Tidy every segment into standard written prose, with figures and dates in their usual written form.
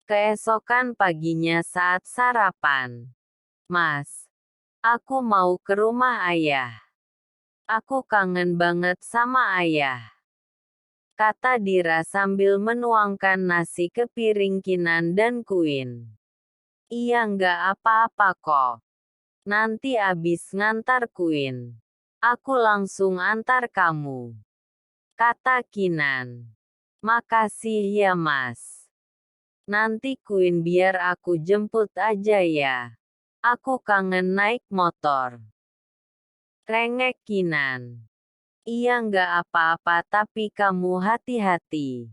Keesokan paginya saat sarapan. Mas, aku mau ke rumah ayah. Aku kangen banget sama ayah, kata Dira sambil menuangkan nasi ke piring Kinan dan Queen. Iya nggak apa-apa kok. Nanti abis ngantar Queen, aku langsung antar kamu, kata Kinan. Makasih ya mas. Nanti Queen biar aku jemput aja ya. Aku kangen naik motor. Rengek Kinan. Iya nggak apa-apa tapi kamu hati-hati.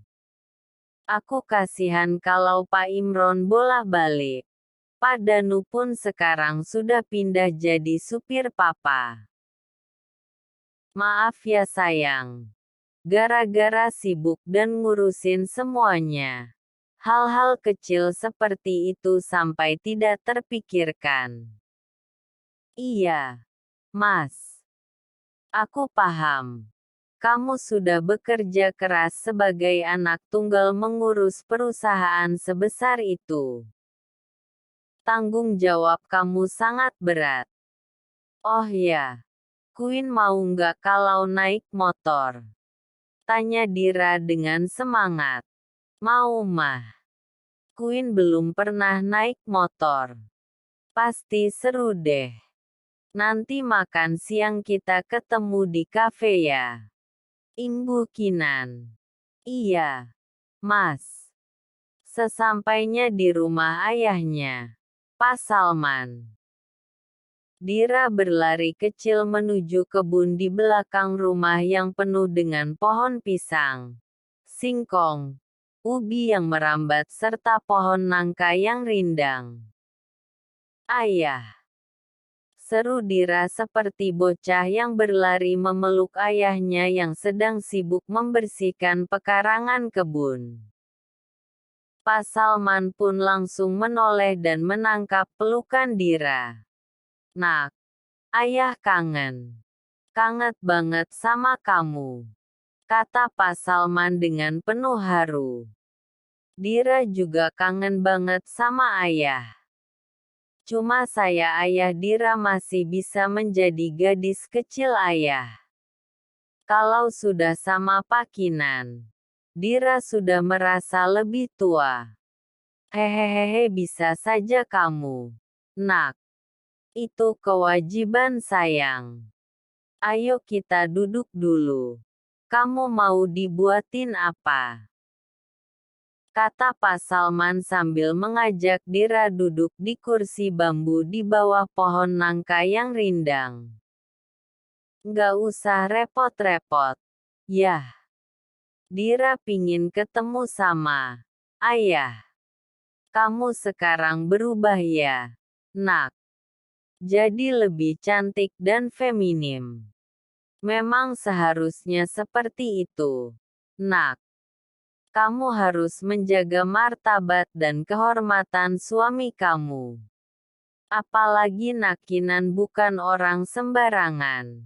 Aku kasihan kalau Pak Imron bolak-balik. Pak Danu pun sekarang sudah pindah jadi supir papa. Maaf ya sayang. Gara-gara sibuk dan ngurusin semuanya, hal-hal kecil seperti itu sampai tidak terpikirkan. Iya, Mas. Aku paham. Kamu sudah bekerja keras sebagai anak tunggal mengurus perusahaan sebesar itu. Tanggung jawab kamu sangat berat. Oh ya, Queen mau nggak kalau naik motor? Tanya Dira dengan semangat. Mau mah. Queen belum pernah naik motor. Pasti seru deh. Nanti makan siang kita ketemu di kafe ya. Imbuh Kinan. Iya, Mas. Sesampainya di rumah ayahnya, Pak Salman, Dira berlari kecil menuju kebun di belakang rumah yang penuh dengan pohon pisang, singkong, ubi yang merambat serta pohon nangka yang rindang. Ayah! Seru Dira seperti bocah yang berlari memeluk ayahnya yang sedang sibuk membersihkan pekarangan kebun. Pak Salman pun langsung menoleh dan menangkap pelukan Dira. Nak, ayah kangen. Kangen banget sama kamu, kata Pak Salman dengan penuh haru. Dira juga kangen banget sama ayah. Cuma ayah Dira masih bisa menjadi gadis kecil ayah. Kalau sudah sama Pak Kinan, Dira sudah merasa lebih tua. Hehehe bisa saja kamu, nak. Itu kewajiban sayang. Ayo kita duduk dulu. Kamu mau dibuatin apa? Kata Pak Salman sambil mengajak Dira duduk di kursi bambu di bawah pohon nangka yang rindang. Nggak usah repot-repot. Yah. Dira pingin ketemu sama ayah. Kamu sekarang berubah ya, nak. Jadi lebih cantik dan feminim. Memang seharusnya seperti itu, nak. Kamu harus menjaga martabat dan kehormatan suami kamu. Apalagi Nak Kinan bukan orang sembarangan.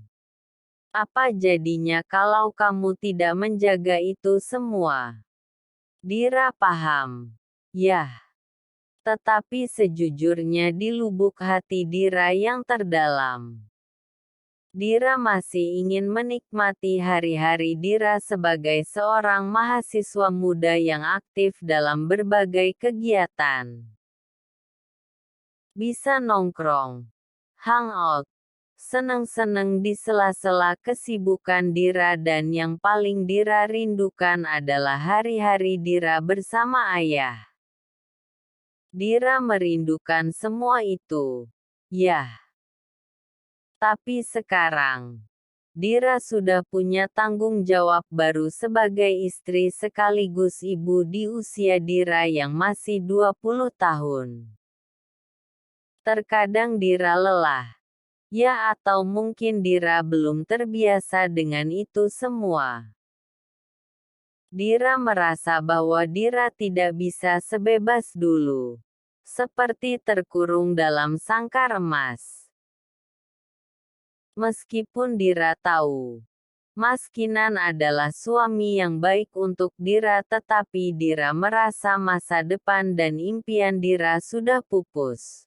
Apa jadinya kalau kamu tidak menjaga itu semua? Dira paham. Yah. Tetapi sejujurnya di lubuk hati Dira yang terdalam, Dira masih ingin menikmati hari-hari Dira sebagai seorang mahasiswa muda yang aktif dalam berbagai kegiatan. Bisa nongkrong, hangout, seneng-seneng di sela-sela kesibukan Dira dan yang paling Dira rindukan adalah hari-hari Dira bersama ayah. Dira merindukan semua itu. Yah. Tapi sekarang, Dira sudah punya tanggung jawab baru sebagai istri sekaligus ibu di usia Dira yang masih 20 tahun. Terkadang Dira lelah. Ya atau mungkin Dira belum terbiasa dengan itu semua. Dira merasa bahwa Dira tidak bisa sebebas dulu. Seperti terkurung dalam sangkar emas. Meskipun Dira tahu, Mas Kinan adalah suami yang baik untuk Dira, tetapi Dira merasa masa depan dan impian Dira sudah pupus.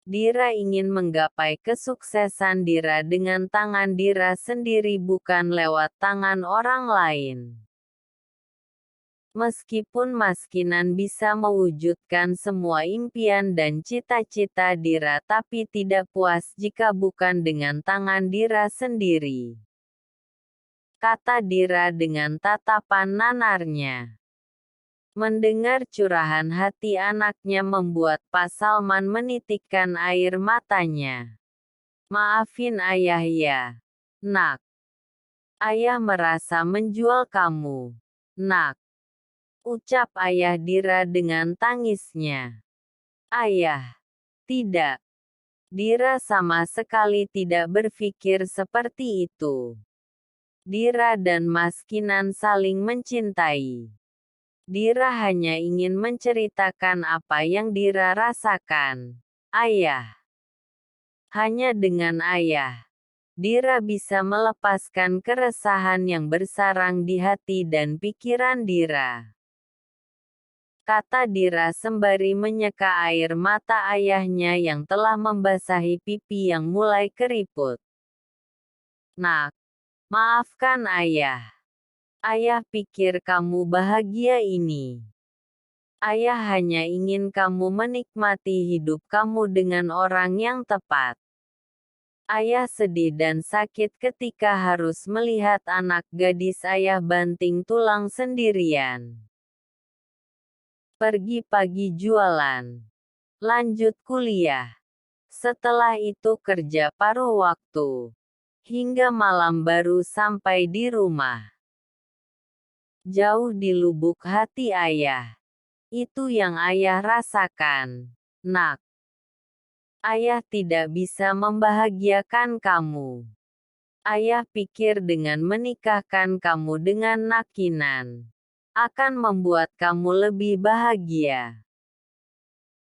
Dira ingin menggapai kesuksesan Dira dengan tangan Dira sendiri, bukan lewat tangan orang lain. Meskipun Mas Kinan bisa mewujudkan semua impian dan cita-cita Dira, tapi tidak puas jika bukan dengan tangan Dira sendiri, kata Dira dengan tatapan nanarnya. Mendengar curahan hati anaknya membuat Pak Salman menitikkan air matanya. Maafin ayah ya, nak. Ayah merasa menjual kamu, nak. Ucap ayah Dira dengan tangisnya. Ayah, tidak. Dira sama sekali tidak berpikir seperti itu. Dira dan Mas Kinan saling mencintai. Dira hanya ingin menceritakan apa yang Dira rasakan. Ayah. Hanya dengan ayah, Dira bisa melepaskan keresahan yang bersarang di hati dan pikiran Dira, kata Dira sembari menyeka air mata ayahnya yang telah membasahi pipi yang mulai keriput. Nak, maafkan ayah. Ayah pikir kamu bahagia ini. Ayah hanya ingin kamu menikmati hidup kamu dengan orang yang tepat. Ayah sedih dan sakit ketika harus melihat anak gadis ayah banting tulang sendirian. Pergi pagi jualan, lanjut kuliah, setelah itu kerja paruh waktu, hingga malam baru sampai di rumah. Jauh di lubuk hati ayah, itu yang ayah rasakan, nak. Ayah tidak bisa membahagiakan kamu. Ayah pikir dengan menikahkan kamu dengan Nak Kinan akan membuat kamu lebih bahagia.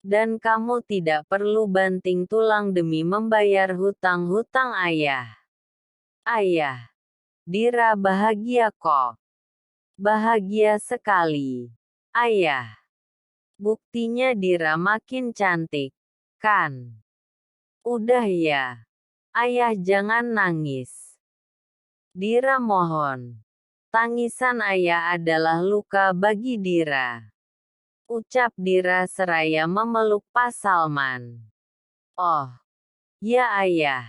Dan kamu tidak perlu banting tulang demi membayar hutang-hutang ayah. Ayah, Dira bahagia kok. Bahagia sekali. Ayah. Buktinya Dira makin cantik, kan? Udah ya. Ayah jangan nangis. Dira mohon. Tangisan ayah adalah luka bagi Dira, ucap Dira seraya memeluk Pak Salman. Oh, ya ayah.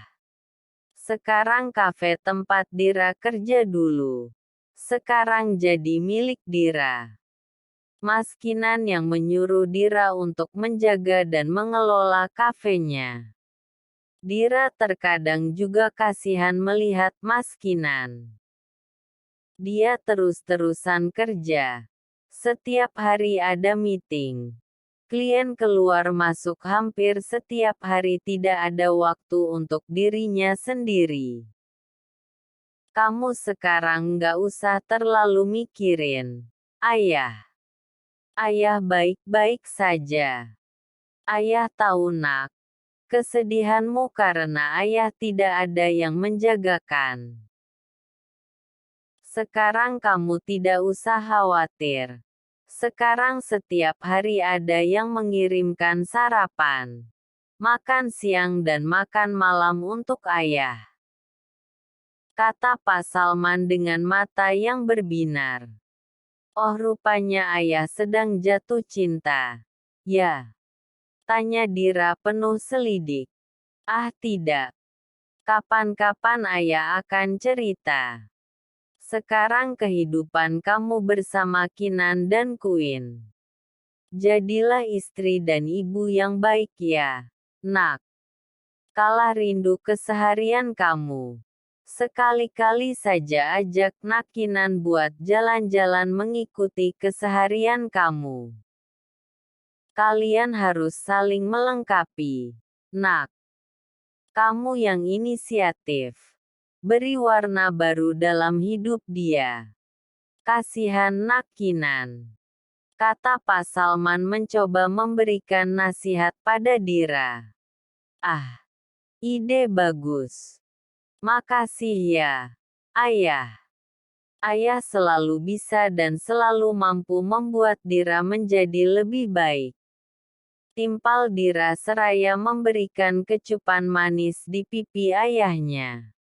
Sekarang kafe tempat Dira kerja dulu, sekarang jadi milik Dira. Mas Kinan yang menyuruh Dira untuk menjaga dan mengelola kafenya. Dira terkadang juga kasihan melihat Mas Kinan. Dia terus-terusan kerja. Setiap hari ada meeting. Klien keluar masuk hampir setiap hari, tidak ada waktu untuk dirinya sendiri. Kamu sekarang nggak usah terlalu mikirin, ayah. Ayah baik-baik saja. Ayah tahu nak, kesedihanmu karena ayah tidak ada yang menjagakan. Sekarang kamu tidak usah khawatir. Sekarang setiap hari ada yang mengirimkan sarapan, makan siang dan makan malam untuk ayah, kata Pak Salman dengan mata yang berbinar. Oh, rupanya ayah sedang jatuh cinta. Ya? Tanya Dira penuh selidik. Ah tidak. Kapan-kapan ayah akan cerita. Sekarang kehidupan kamu bersama Kinan dan Queen. Jadilah istri dan ibu yang baik ya, nak. Kalah rindu keseharian kamu. Sekali-kali saja ajak Nak Kinan buat jalan-jalan mengikuti keseharian kamu. Kalian harus saling melengkapi, nak. Kamu yang inisiatif. Beri warna baru dalam hidup dia. Kasihan Nak Kinan, kata Pak Salman mencoba memberikan nasihat pada Dira. Ah, ide bagus. Makasih ya, Ayah. Ayah selalu bisa dan selalu mampu membuat Dira menjadi lebih baik. Timpal Dira seraya memberikan kecupan manis di pipi ayahnya.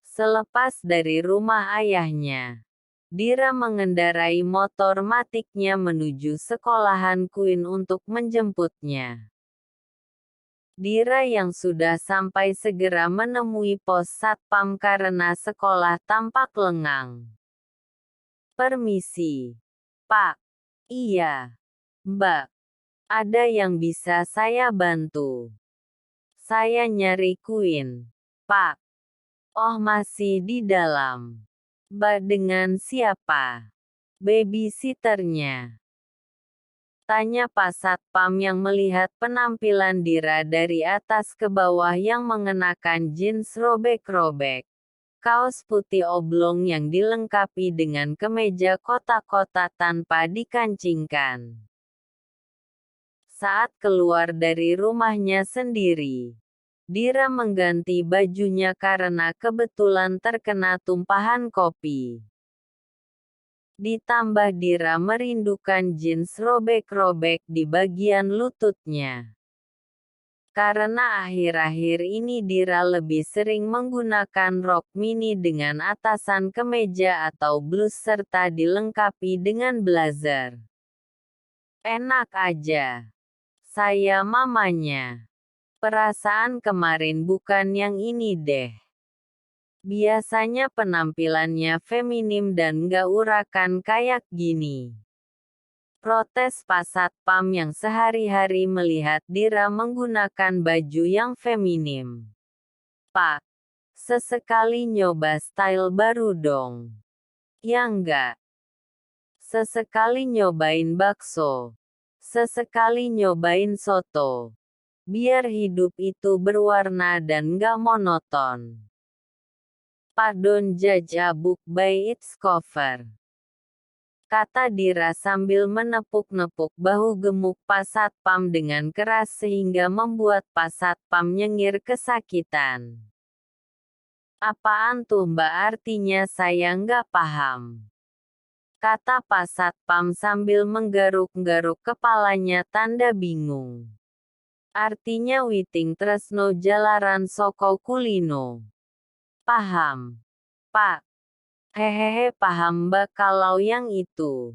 Selepas dari rumah ayahnya, Dira mengendarai motor matiknya menuju sekolahan Queen untuk menjemputnya. Dira yang sudah sampai segera menemui pos satpam karena sekolah tampak lengang. Permisi, Pak. Iya, Mbak. Ada yang bisa saya bantu? Saya nyari Queen, Pak. Oh, masih di dalam. Mbak dengan siapa? Babysitternya. Tanya Pak Satpam yang melihat penampilan Dira dari atas ke bawah yang mengenakan jeans robek-robek, kaos putih oblong yang dilengkapi dengan kemeja kotak-kotak tanpa dikancingkan. Saat keluar dari rumahnya sendiri, Dira mengganti bajunya karena kebetulan terkena tumpahan kopi. Ditambah Dira merindukan jeans robek-robek di bagian lututnya. Karena akhir-akhir ini Dira lebih sering menggunakan rok mini dengan atasan kemeja atau blus serta dilengkapi dengan blazer. Enak aja. Saya mamanya. Perasaan kemarin bukan yang ini deh. Biasanya penampilannya feminim dan gak urakan kayak gini. Protes Pak Satpam yang sehari-hari melihat Dira menggunakan baju yang feminim. Pak, sesekali nyoba style baru dong. Ya enggak? Sesekali nyobain bakso. Sesekali nyobain soto. Biar hidup itu berwarna dan gak monoton. Pak don't judge a book by its cover. Kata Dira sambil menepuk-nepuk bahu gemuk Pak Satpam dengan keras sehingga membuat Pak Satpam nyengir kesakitan. Apaan tuh Mbak, artinya saya nggak paham. Kata Pak Satpam sambil menggaruk-garuk kepalanya tanda bingung. Artinya Witing Tresno Jalaran Soko Kulino. Paham, Pak. Hehehe, paham Mbak kalau yang itu.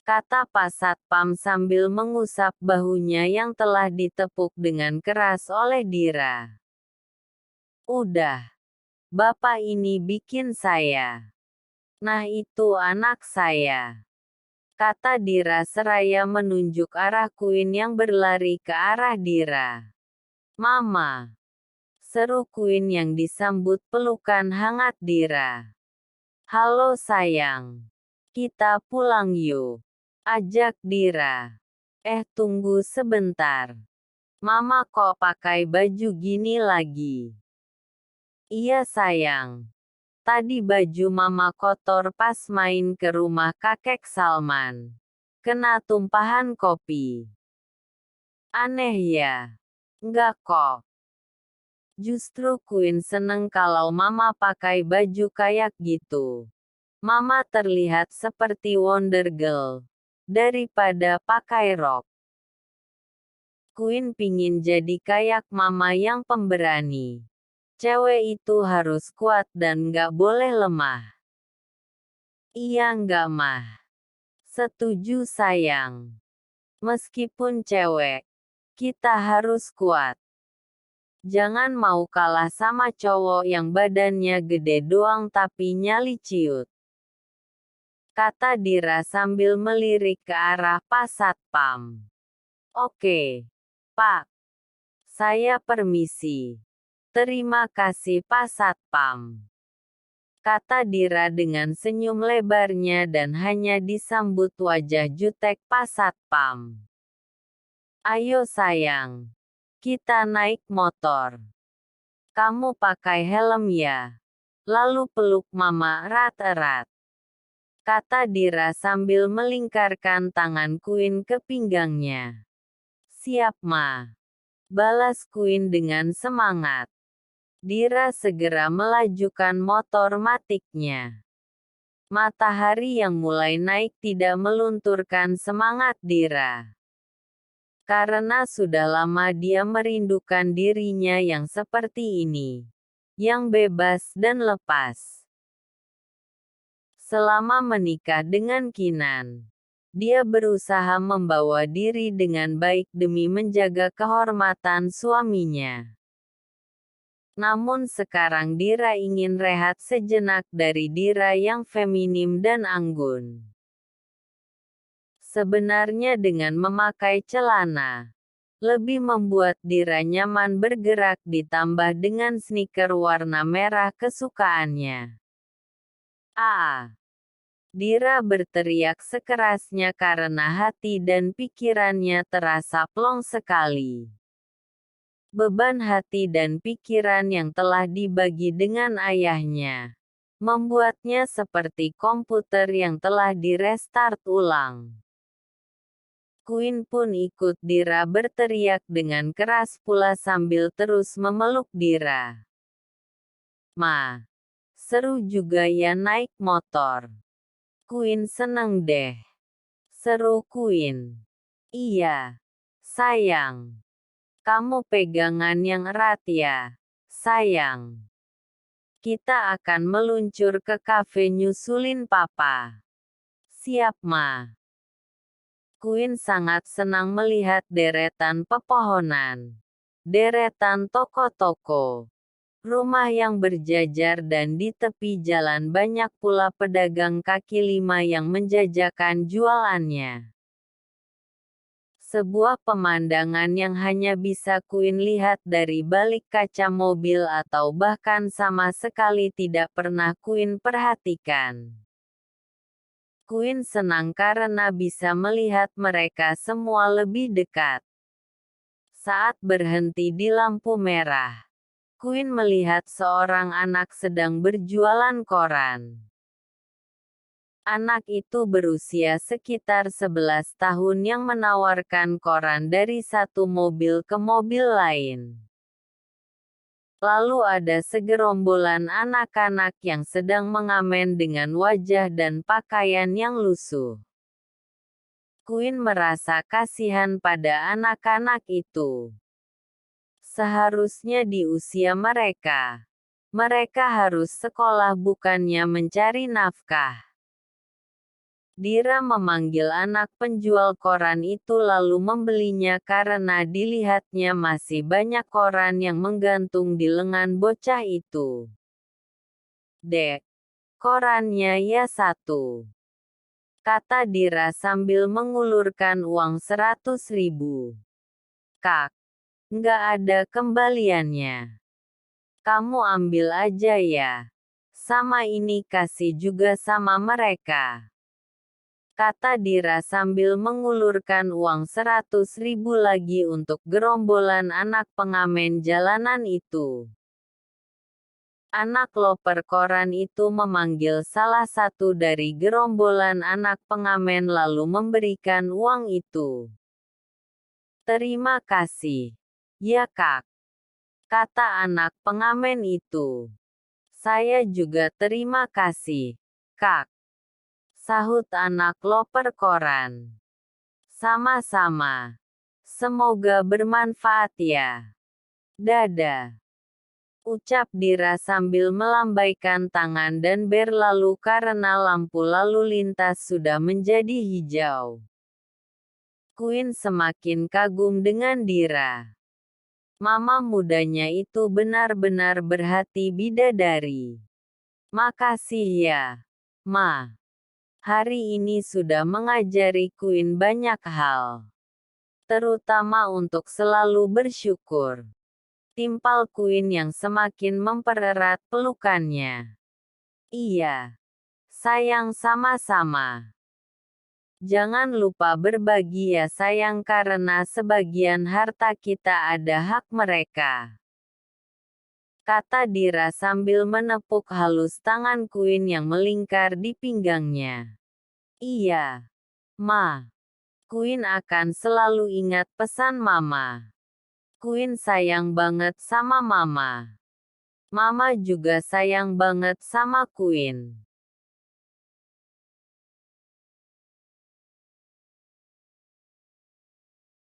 Kata Pak Satpam sambil mengusap bahunya yang telah ditepuk dengan keras oleh Dira. Udah. Bapak ini bikin saya. Nah itu anak saya. Kata Dira seraya menunjuk arah Queen yang berlari ke arah Dira. Mama. Seru Queen yang disambut pelukan hangat Dira. Halo sayang. Kita pulang yuk. Ajak Dira. Tunggu sebentar. Mama kok pakai baju gini lagi? Iya sayang. Tadi baju mama kotor pas main ke rumah kakek Salman. Kena tumpahan kopi. Aneh ya? Enggak kok. Justru Queen seneng kalau mama pakai baju kayak gitu. Mama terlihat seperti Wonder Girl. Daripada pakai rok. Queen pingin jadi kayak mama yang pemberani. Cewek itu harus kuat dan gak boleh lemah. Iya nggak mah? Setuju sayang. Meskipun cewek, kita harus kuat. Jangan mau kalah sama cowok yang badannya gede doang tapi nyali ciut. Kata Dira sambil melirik ke arah Pak Satpam. Oke, Pak. Saya permisi. Terima kasih Pak Satpam. Kata Dira dengan senyum lebarnya dan hanya disambut wajah jutek Pak Satpam. Ayo sayang. Kita naik motor. Kamu pakai helm ya? Lalu peluk mama erat-erat. Kata Dira sambil melingkarkan tangan Queen ke pinggangnya. Siap ma. Balas Queen dengan semangat. Dira segera melajukan motor matiknya. Matahari yang mulai naik tidak melunturkan semangat Dira. Karena sudah lama dia merindukan dirinya yang seperti ini. Yang bebas dan lepas. Selama menikah dengan Kinan, dia berusaha membawa diri dengan baik demi menjaga kehormatan suaminya. Namun sekarang Dira ingin rehat sejenak dari Dira yang feminim dan anggun. Sebenarnya dengan memakai celana, lebih membuat Dira nyaman bergerak ditambah dengan sneaker warna merah kesukaannya. Dira berteriak sekerasnya karena hati dan pikirannya terasa plong sekali. Beban hati dan pikiran yang telah dibagi dengan ayahnya, membuatnya seperti komputer yang telah direstart ulang. Queen pun ikut Dira berteriak dengan keras pula sambil terus memeluk Dira. "Ma, seru juga ya naik motor. Queen seneng deh." Seru Queen. "Iya, sayang. Kamu pegangan yang erat ya, sayang. Kita akan meluncur ke kafe nyusulin papa." "Siap Ma." Queen sangat senang melihat deretan pepohonan, deretan toko-toko, rumah yang berjajar dan di tepi jalan banyak pula pedagang kaki lima yang menjajakan jualannya. Sebuah pemandangan yang hanya bisa Queen lihat dari balik kaca mobil atau bahkan sama sekali tidak pernah Queen perhatikan. Queen senang karena bisa melihat mereka semua lebih dekat. Saat berhenti di lampu merah, Queen melihat seorang anak sedang berjualan koran. Anak itu berusia sekitar 11 tahun yang menawarkan koran dari satu mobil ke mobil lain. Lalu ada segerombolan anak-anak yang sedang mengamen dengan wajah dan pakaian yang lusuh. Queen merasa kasihan pada anak-anak itu. Seharusnya di usia mereka, mereka harus sekolah bukannya mencari nafkah. Dira memanggil anak penjual koran itu lalu membelinya karena dilihatnya masih banyak koran yang menggantung di lengan bocah itu. "Dek, korannya ya satu," kata Dira sambil mengulurkan uang 100.000. "Kak, nggak ada kembaliannya. Kamu ambil aja ya. Sama ini kasih juga sama mereka," kata Dira sambil mengulurkan uang 100.000 lagi untuk gerombolan anak pengamen jalanan itu. Anak loper koran itu memanggil salah satu dari gerombolan anak pengamen lalu memberikan uang itu. "Terima kasih. Ya Kak," kata anak pengamen itu. "Saya juga terima kasih, Kak," sahut anak loper koran. "Sama-sama. Semoga bermanfaat ya. Dadah," ucap Dira sambil melambaikan tangan dan berlalu karena lampu lalu lintas sudah menjadi hijau. Queen semakin kagum dengan Dira. Mama mudanya itu benar-benar berhati bidadari. "Makasih ya, Ma. Hari ini sudah mengajari Queen banyak hal. Terutama untuk selalu bersyukur." Timpal Queen yang semakin mempererat pelukannya. "Iya. Sayang sama-sama. Jangan lupa berbagi ya sayang karena sebagian harta kita ada hak mereka," kata Dira sambil menepuk halus tangan Queen yang melingkar di pinggangnya. "Iya, Ma. Queen akan selalu ingat pesan Mama. Queen sayang banget sama Mama." Mama juga sayang banget sama Queen.